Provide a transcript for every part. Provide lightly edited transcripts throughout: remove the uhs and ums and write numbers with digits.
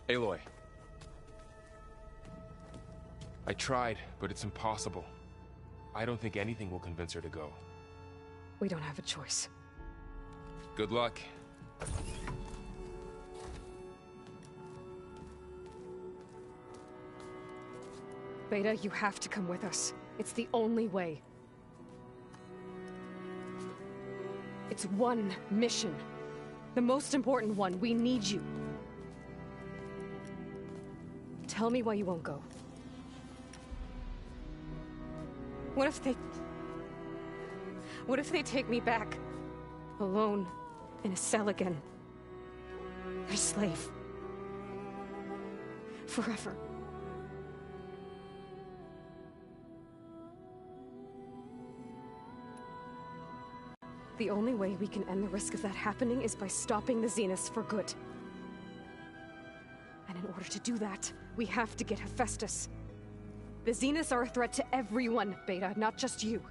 Aloy. I tried, but it's impossible. I don't think anything will convince her to go. We don't have a choice. Good luck. Beta, you have to come with us. It's the only way. It's one mission. The most important one. We need you. Tell me why you won't go. What if they take me back? Alone, in a cell again. Their slave. Forever. The only way we can end the risk of that happening is by stopping the Zeniths for good. And in order to do that, we have to get Hephaestus. The Zeniths are a threat to everyone, Beta, not just you.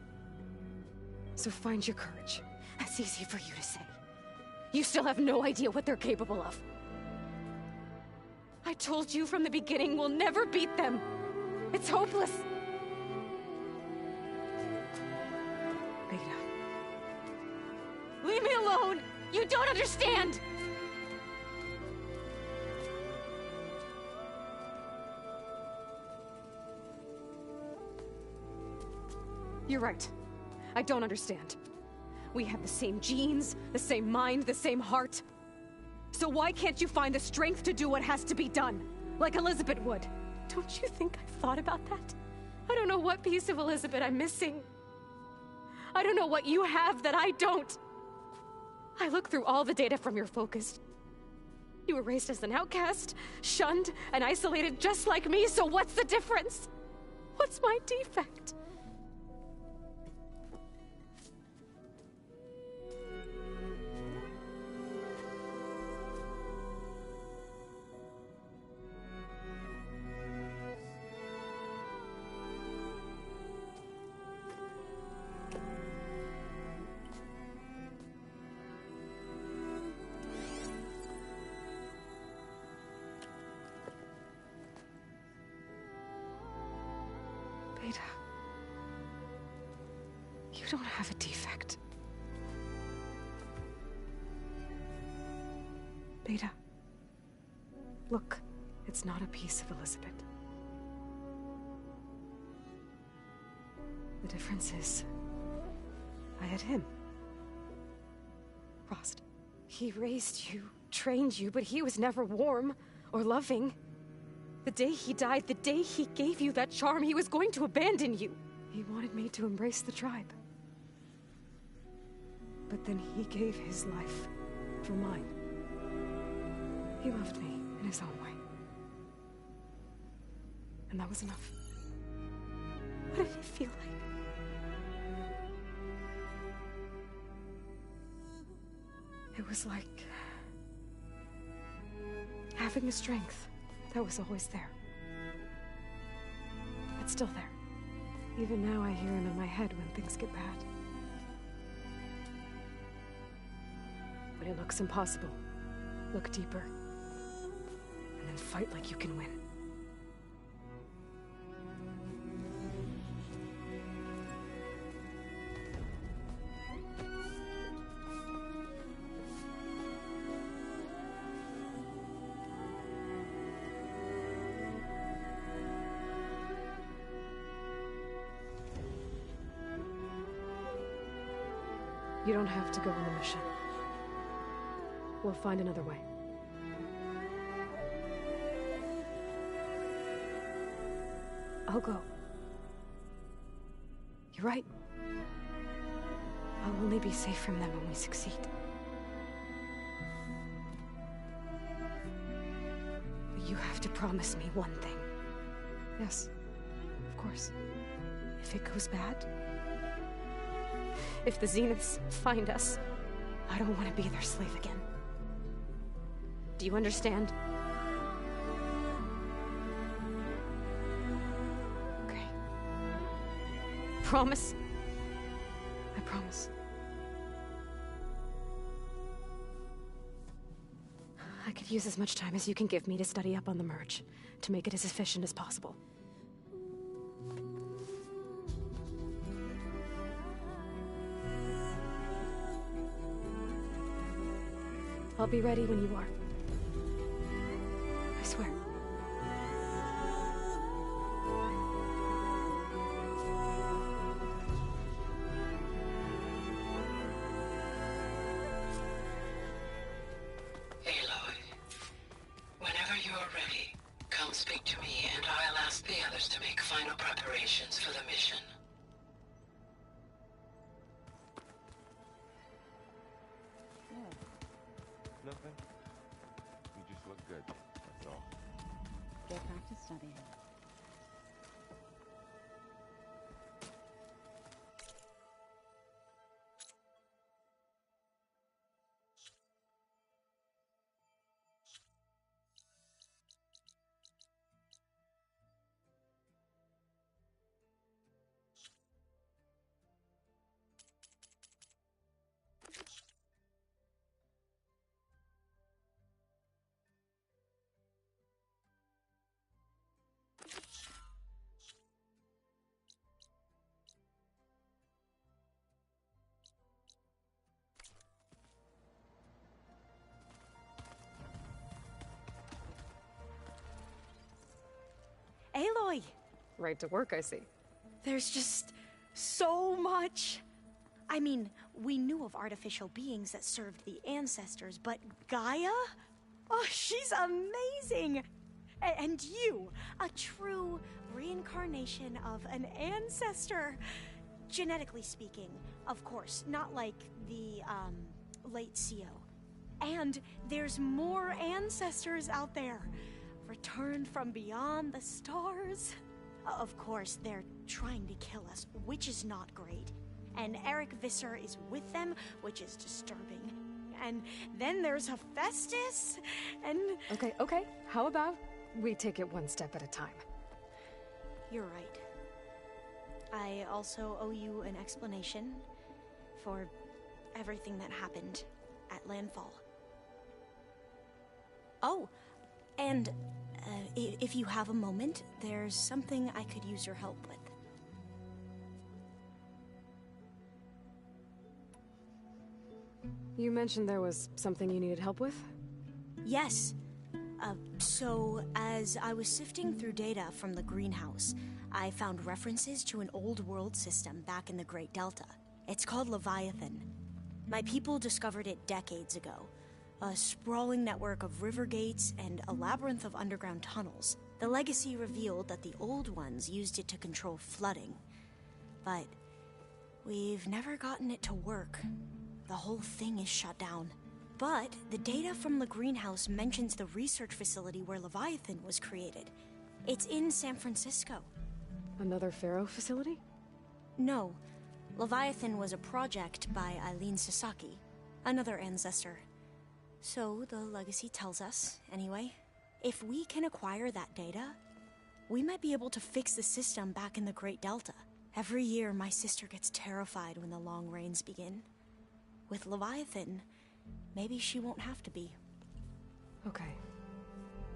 So find your courage. That's easy for you to say. You still have no idea what they're capable of. I told you from the beginning we'll never beat them. It's hopeless. Beta. Leave me alone! You don't understand! You're right. I don't understand. We have the same genes, the same mind, the same heart. So why can't you find the strength to do what has to be done? Like Elizabeth would. Don't you think I've thought about that? I don't know what piece of Elizabeth I'm missing. I don't know what you have that I don't. I look through all the data from your focus. You were raised as an outcast, shunned, and isolated just like me, so what's the difference? What's my defect? Beta, you don't have a defect. Beta, look, it's not a piece of Elizabeth. The difference is, I had him. Rost. He raised you, trained you, but he was never warm or loving. The day he died, the day he gave you that charm, he was going to abandon you. He wanted me to embrace the tribe. But then he gave his life for mine. He loved me in his own way. And that was enough. What did it feel like? It was like having the strength that was always there. It's still there. Even now I hear him in my head when things get bad. When it looks impossible, look deeper. And then fight like you can win. You don't have to go on the mission. We'll find another way. I'll go. You're right. I'll only be safe from them when we succeed. But you have to promise me one thing. Yes, of course. If it goes bad, if the Zeniths find us, I don't want to be their slave again. Do you understand? Okay. Promise? I promise. I could use as much time as you can give me to study up on the merge, to make it as efficient as possible. I'll be ready when you are. I swear. Aloy, whenever you are ready, come speak to me and I'll ask the others to make final preparations for the mission. Nothing. You just look good. That's all. Get back to studying. Aloy! Right to work, I see. There's just so much. I mean, we knew of artificial beings that served the ancestors, but Gaia? Oh, she's amazing! And you, a true reincarnation of an ancestor. Genetically speaking, of course, not like the, late CO. And there's more ancestors out there. Returned from beyond the stars. Of course, they're trying to kill us, which is not great. And Eric Visser is with them, which is disturbing. And then there's Hephaestus, and... Okay. How about we take it one step at a time? You're right. I also owe you an explanation for everything that happened at Landfall. Oh, and if you have a moment, there's something I could use your help with. You mentioned there was something you needed help with? Yes. So, as I was sifting through data from the greenhouse, I found references to an old world system back in the Great Delta. It's called Leviathan. My people discovered it decades ago. A sprawling network of river gates and a labyrinth of underground tunnels. The legacy revealed that the old ones used it to control flooding. But we've never gotten it to work. The whole thing is shut down. But the data from the greenhouse mentions the research facility where Leviathan was created. It's in San Francisco. Another Pharaoh facility? No. Leviathan was a project by Eileen Sasaki, another ancestor. So the legacy tells us, anyway, if we can acquire that data, we might be able to fix the system back in the Great Delta. Every year, my sister gets terrified when the long rains begin. With Leviathan, maybe she won't have to be. Okay.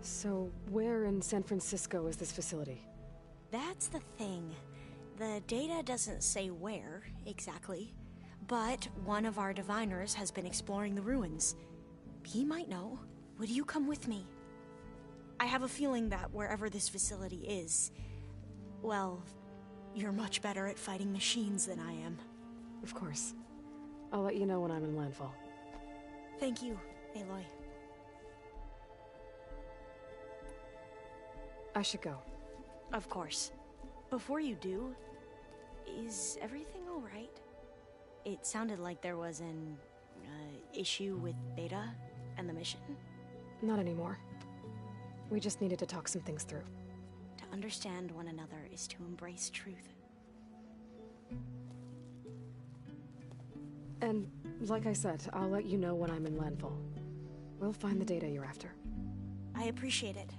So, where in San Francisco is this facility? That's the thing. The data doesn't say where, exactly. But one of our diviners has been exploring the ruins. He might know. Would you come with me? I have a feeling that wherever this facility is, well, you're much better at fighting machines than I am. Of course. I'll let you know when I'm in landfall. Thank you, Aloy. I should go. Of course. Before you do, is everything alright? It sounded like there was an issue with Beta and the mission. Not anymore. We just needed to talk some things through. To understand one another is to embrace truth. And, like I said, I'll let you know when I'm in landfall. We'll find the data you're after. I appreciate it.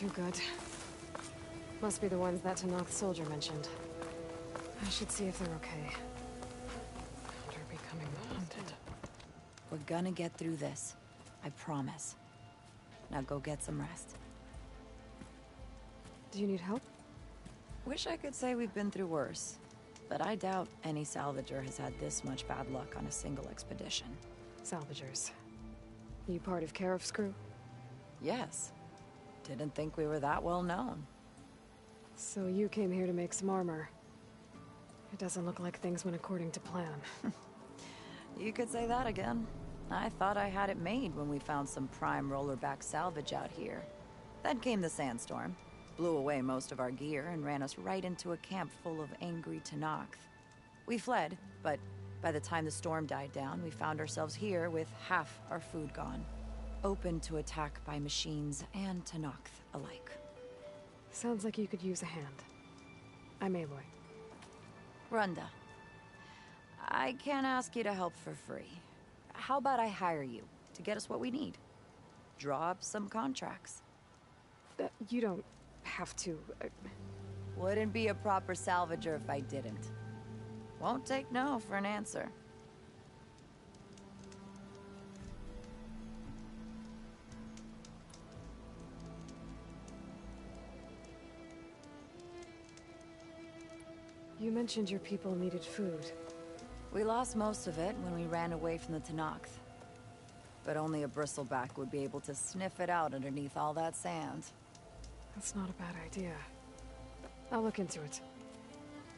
too good. Must be the ones that Tenakth soldier mentioned. I should see if they're okay. They're becoming haunted. We're gonna get through this. I promise. Now go get some rest. Do you need help? Wish I could say we've been through worse, but I doubt any salvager has had this much bad luck on a single expedition. Salvagers. You part of Karif's crew? Yes. Didn't think we were that well known. So you came here to make some armor. It doesn't look like things went according to plan. You could say that again. I thought I had it made when we found some prime rollerback salvage out here. Then came the sandstorm, blew away most of our gear, and ran us right into a camp full of angry Tenakth. We fled, but by the time the storm died down, we found ourselves here with half our food gone. Open to attack by machines and Tenakth alike. Sounds like you could use a hand. I'm Aloy. Runda. I can't ask you to help for free. How about I hire you to get us what we need? Draw up some contracts. You don't have to... Wouldn't be a proper salvager if I didn't. Won't take no for an answer. You mentioned your people needed food. We lost most of it when we ran away from the Tenakth. But only a bristleback would be able to sniff it out underneath all that sand. That's not a bad idea. I'll look into it.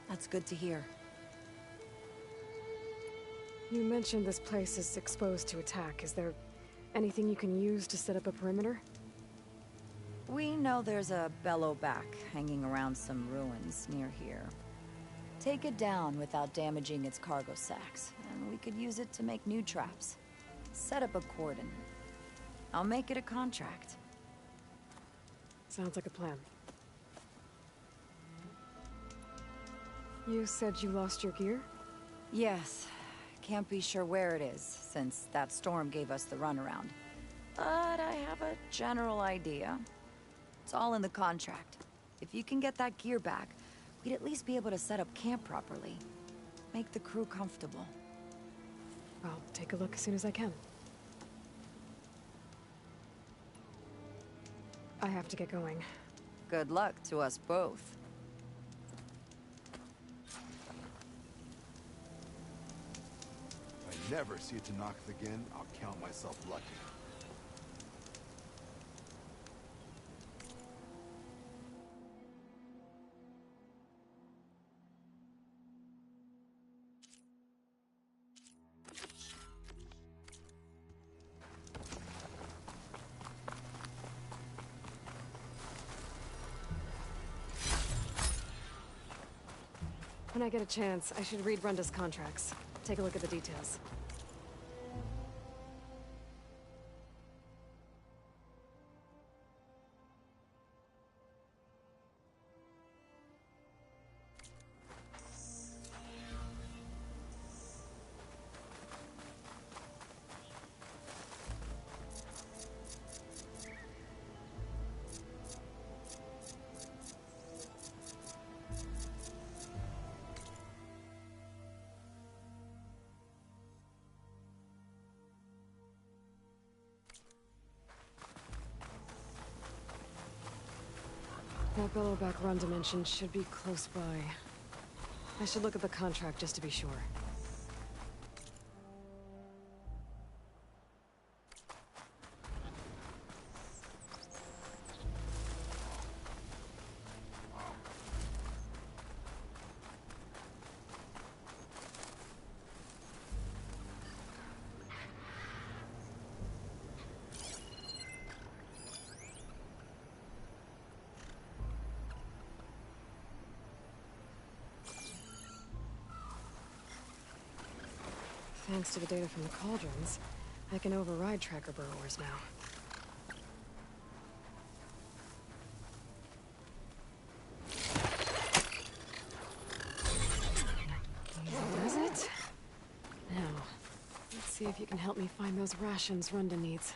That's good to hear. You mentioned this place is exposed to attack. Is there anything you can use to set up a perimeter? We know there's a bellowback hanging around some ruins near here. Take it down without damaging its cargo sacks, and we could use it to make new traps. Set up a cordon. I'll make it a contract. Sounds like a plan. You said you lost your gear? Yes. Can't be sure where it is, since that storm gave us the runaround. But I have a general idea. It's all in the contract. If you can get that gear back, we'd at least be able to set up camp properly. Make the crew comfortable. I'll take a look as soon as I can. I have to get going. Good luck to us both. If I never see Tenakth again, I'll count myself lucky. When I get a chance, I should read Runda's contracts. Take a look at the details. That bellowback Runda mentioned should be close by. I should look at the contract just to be sure. Thanks to the data from the cauldrons, I can override tracker burrowers now. Does it? Now, let's see if you can help me find those rations Runda needs.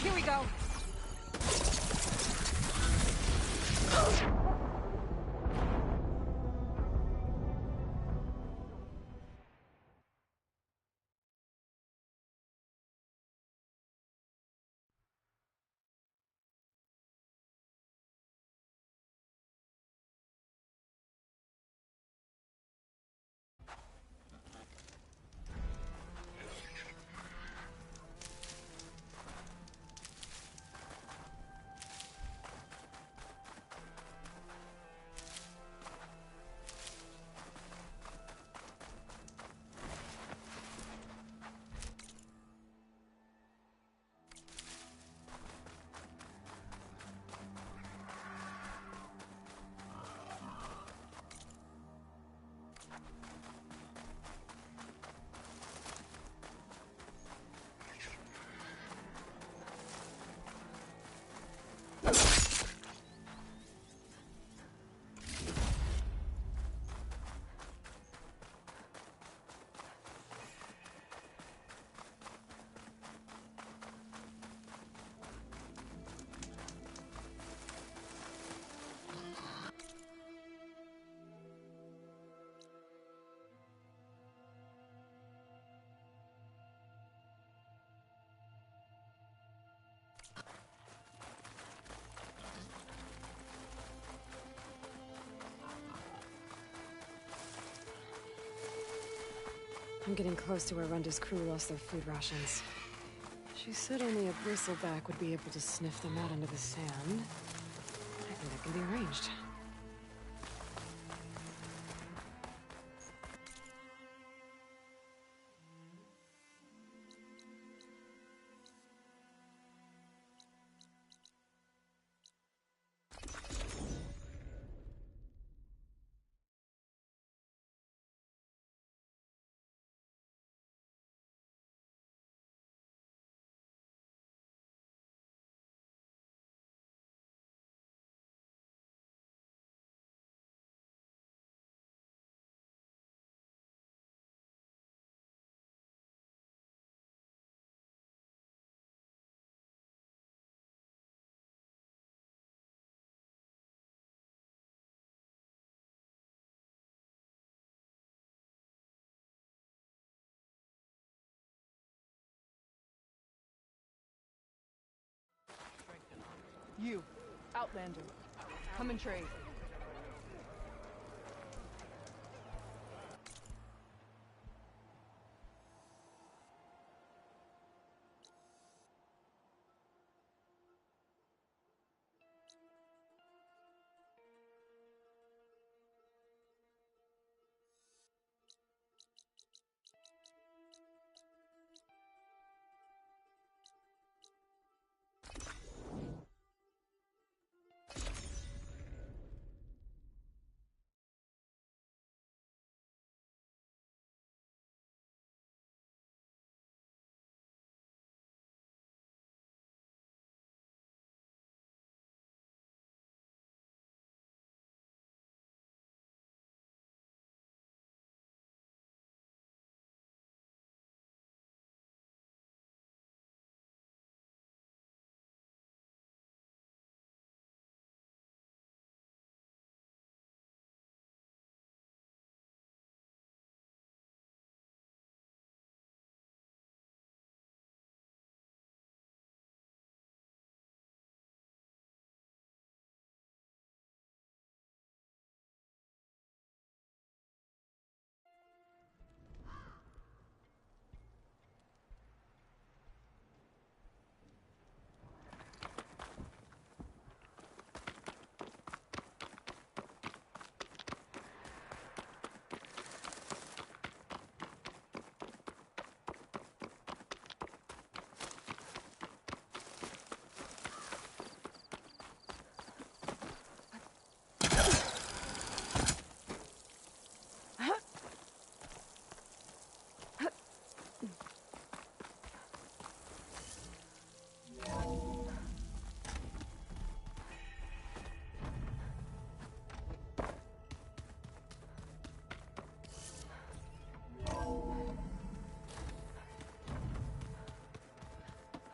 Here we go. I'm getting close to where Runda's crew lost their food rations. She said only a bristleback would be able to sniff them out under the sand. I think that can be arranged. You, Outlander, come and trade.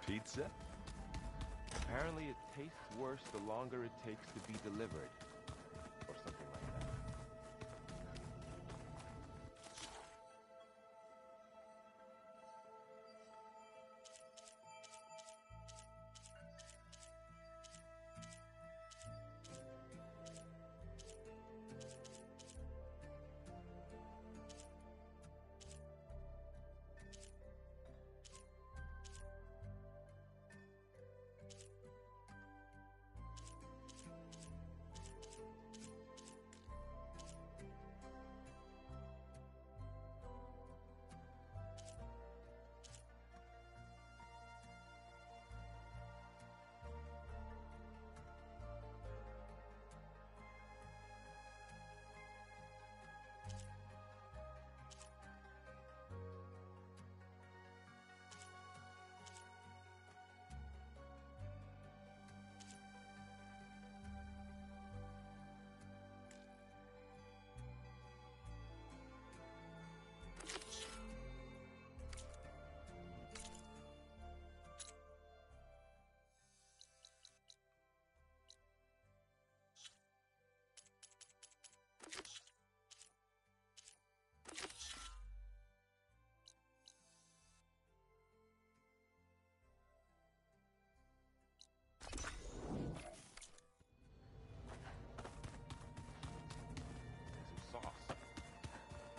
Pizza? Apparently it tastes worse the longer it takes to be delivered. Or something like that.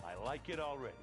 I like it already.